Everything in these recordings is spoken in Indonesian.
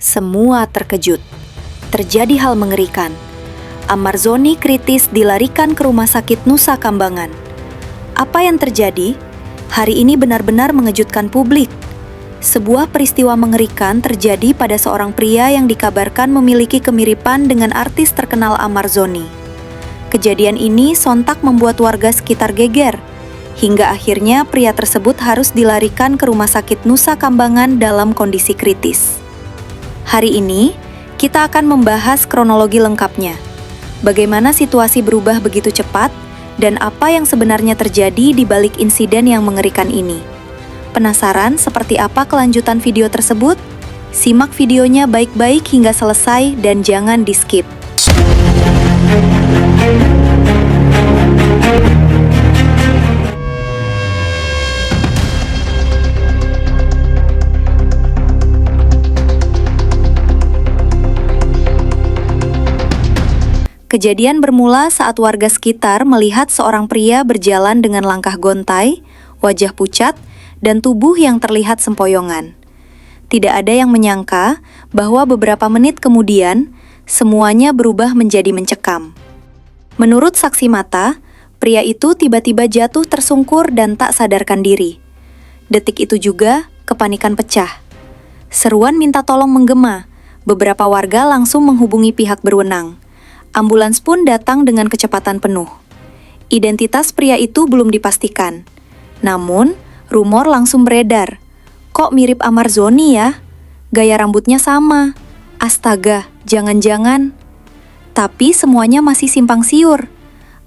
Semua terkejut. Terjadi hal mengerikan. Amarzoni kritis dilarikan ke Rumah Sakit Nusa Kambangan. Apa yang terjadi? Hari ini benar-benar mengejutkan publik. Sebuah peristiwa mengerikan terjadi pada seorang pria yang dikabarkan memiliki kemiripan dengan artis terkenal Amarzoni. Kejadian ini sontak membuat warga sekitar geger, hingga akhirnya pria tersebut harus dilarikan ke Rumah Sakit Nusa Kambangan dalam kondisi kritis. Hari ini, kita akan membahas kronologi lengkapnya. Bagaimana situasi berubah begitu cepat, dan apa yang sebenarnya terjadi di balik insiden yang mengerikan ini. Penasaran seperti apa kelanjutan video tersebut? Simak videonya baik-baik hingga selesai dan jangan di-skip. Kejadian bermula saat warga sekitar melihat seorang pria berjalan dengan langkah gontai, wajah pucat, dan tubuh yang terlihat sempoyongan. Tidak ada yang menyangka bahwa beberapa menit kemudian, semuanya berubah menjadi mencekam. Menurut saksi mata, pria itu tiba-tiba jatuh tersungkur dan tak sadarkan diri. Detik itu juga, kepanikan pecah. Seruan minta tolong menggema. Beberapa warga langsung menghubungi pihak berwenang. Ambulans pun datang dengan kecepatan penuh. Identitas pria itu belum dipastikan. Namun, rumor langsung beredar. Kok mirip Amarzoni ya? Gaya rambutnya sama. Astaga, jangan-jangan. Tapi semuanya masih simpang siur.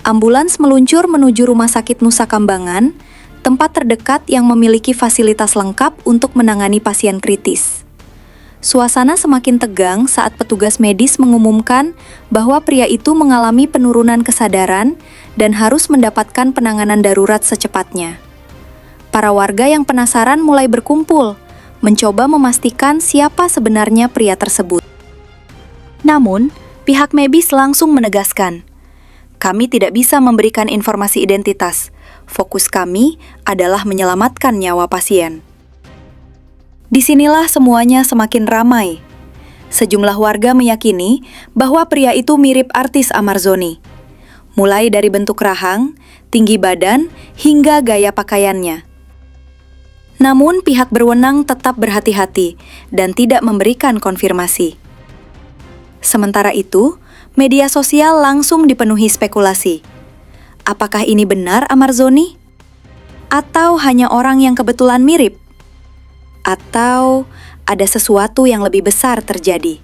Ambulans meluncur menuju Rumah Sakit Nusa Kambangan, tempat terdekat yang memiliki fasilitas lengkap untuk menangani pasien kritis. Suasana semakin tegang saat petugas medis mengumumkan bahwa pria itu mengalami penurunan kesadaran dan harus mendapatkan penanganan darurat secepatnya. Para warga yang penasaran mulai berkumpul, mencoba memastikan siapa sebenarnya pria tersebut. Namun, pihak medis langsung menegaskan, "Kami tidak bisa memberikan informasi identitas. Fokus kami adalah menyelamatkan nyawa pasien." Disinilah semuanya semakin ramai. Sejumlah warga meyakini bahwa pria itu mirip artis Amarzoni. Mulai dari bentuk rahang, tinggi badan, hingga gaya pakaiannya. Namun pihak berwenang tetap berhati-hati dan tidak memberikan konfirmasi. Sementara itu, media sosial langsung dipenuhi spekulasi. Apakah ini benar Amarzoni? Atau hanya orang yang kebetulan mirip? Atau ada sesuatu yang lebih besar terjadi?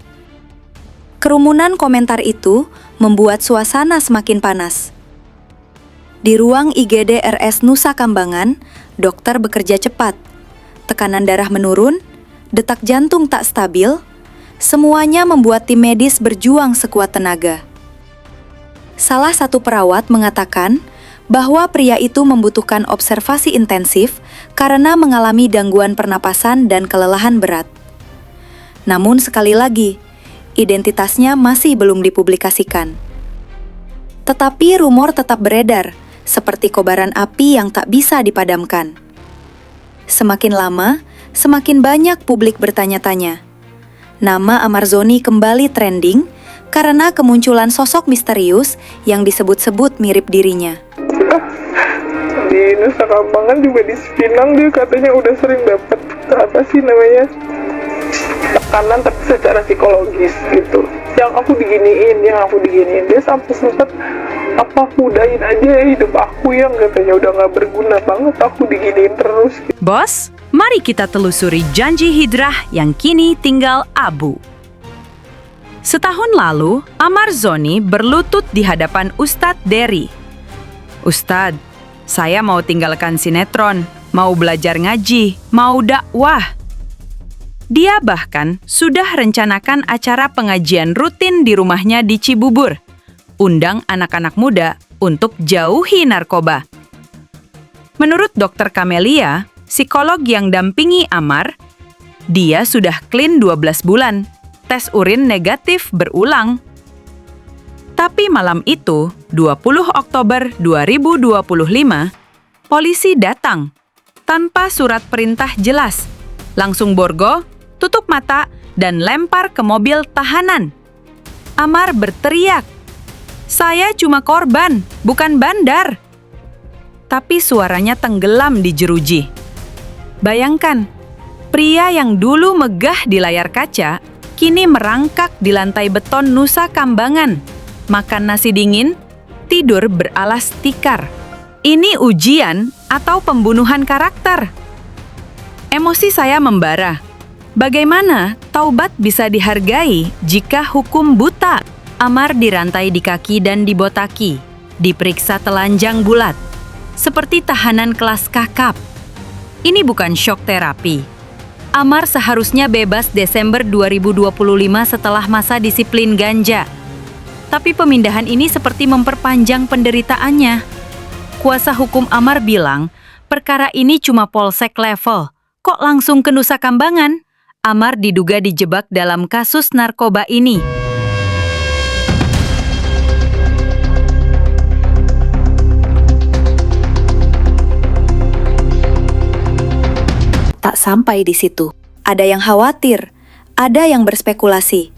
Kerumunan komentar itu membuat suasana semakin panas. Di ruang IGD RS Nusa Kambangan, dokter bekerja cepat. Tekanan darah menurun, detak jantung tak stabil, semuanya membuat tim medis berjuang sekuat tenaga. Salah satu perawat mengatakan bahwa pria itu membutuhkan observasi intensif karena mengalami gangguan pernapasan dan kelelahan berat. Namun sekali lagi, identitasnya masih belum dipublikasikan. Tetapi rumor tetap beredar, seperti kobaran api yang tak bisa dipadamkan. Semakin lama, semakin banyak publik bertanya-tanya. Nama Amarzoni kembali trending karena kemunculan sosok misterius yang disebut-sebut mirip dirinya. Di Nusa Kambangan juga di Cipinang dia katanya udah sering dapat tekanan tapi secara psikologis gitu. Yang aku diginiin dia sampai sempat apa aku udahin aja hidup aku yang katanya udah nggak berguna banget, aku diginiin terus gitu. Bos, mari kita telusuri janji hijrah yang kini tinggal abu. Setahun lalu, Amarzoni berlutut di hadapan Ustadz Dery. "Ustadz, saya mau tinggalkan sinetron, mau belajar ngaji, mau dakwah." Dia bahkan sudah rencanakan acara pengajian rutin di rumahnya di Cibubur. Undang anak-anak muda untuk jauhi narkoba. Menurut Dr. Kamelia, psikolog yang dampingi Amar, dia sudah clean 12 bulan, tes urin negatif berulang. Tapi malam itu, 20 Oktober 2025, polisi datang tanpa surat perintah jelas. Langsung borgo, tutup mata, dan lempar ke mobil tahanan. Amar berteriak, "Saya cuma korban, bukan bandar." Tapi suaranya tenggelam di jeruji. Bayangkan, pria yang dulu megah di layar kaca, kini merangkak di lantai beton Nusa Kambangan, makan nasi dingin, tidur beralas tikar. Ini ujian atau pembunuhan karakter? Emosi saya membara. Bagaimana taubat bisa dihargai jika hukum buta? Amar dirantai di kaki dan dibotaki, diperiksa telanjang bulat, seperti tahanan kelas kakap. Ini bukan shock terapi. Amar seharusnya bebas Desember 2025 setelah masa disiplin ganja. Tapi pemindahan ini seperti memperpanjang penderitaannya. Kuasa hukum Amar bilang, perkara ini cuma polsek level. Kok langsung ke Nusa Kambangan? Amar diduga dijebak dalam kasus narkoba ini. Tak sampai di situ. Ada yang khawatir, ada yang berspekulasi,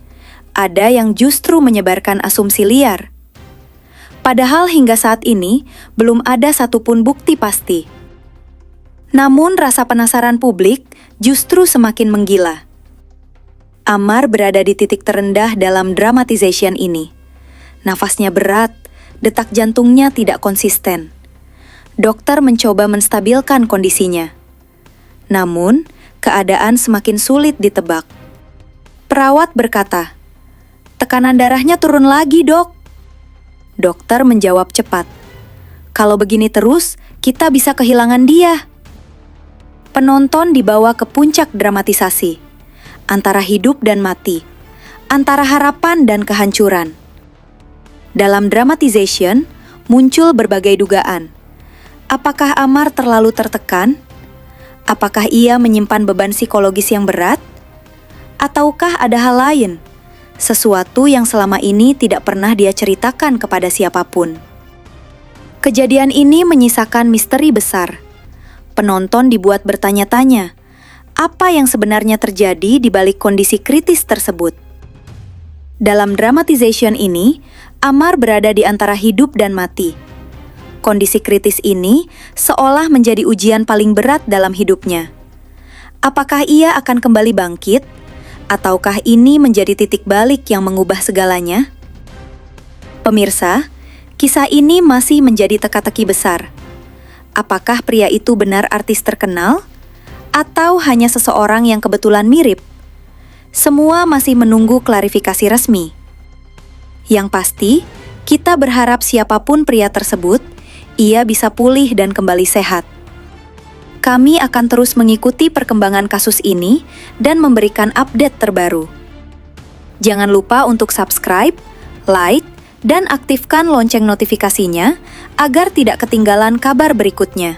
ada yang justru menyebarkan asumsi liar. Padahal hingga saat ini, belum ada satupun bukti pasti. Namun rasa penasaran publik justru semakin menggila. Amar berada di titik terendah dalam dramatization ini. Nafasnya berat, detak jantungnya tidak konsisten. Dokter mencoba menstabilkan kondisinya. Namun, keadaan semakin sulit ditebak. Perawat berkata, "Tekanan darahnya turun lagi, Dok." Dokter menjawab cepat, "Kalau begini terus, kita bisa kehilangan dia." Penonton dibawa ke puncak dramatisasi, antara hidup dan mati, antara harapan dan kehancuran. Dalam dramatization, muncul berbagai dugaan. Apakah Amar terlalu tertekan? Apakah ia menyimpan beban psikologis yang berat? Ataukah ada hal lain? Sesuatu yang selama ini tidak pernah dia ceritakan kepada siapapun. Kejadian ini menyisakan misteri besar. Penonton dibuat bertanya-tanya, apa yang sebenarnya terjadi di balik kondisi kritis tersebut? Dalam dramatization ini, Amar berada di antara hidup dan mati. Kondisi kritis ini seolah menjadi ujian paling berat dalam hidupnya. Apakah ia akan kembali bangkit? Ataukah ini menjadi titik balik yang mengubah segalanya? Pemirsa, kisah ini masih menjadi teka-teki besar. Apakah pria itu benar artis terkenal? Atau hanya seseorang yang kebetulan mirip? Semua masih menunggu klarifikasi resmi. Yang pasti, kita berharap siapapun pria tersebut, ia bisa pulih dan kembali sehat. Kami akan terus mengikuti perkembangan kasus ini dan memberikan update terbaru. Jangan lupa untuk subscribe, like, dan aktifkan lonceng notifikasinya agar tidak ketinggalan kabar berikutnya.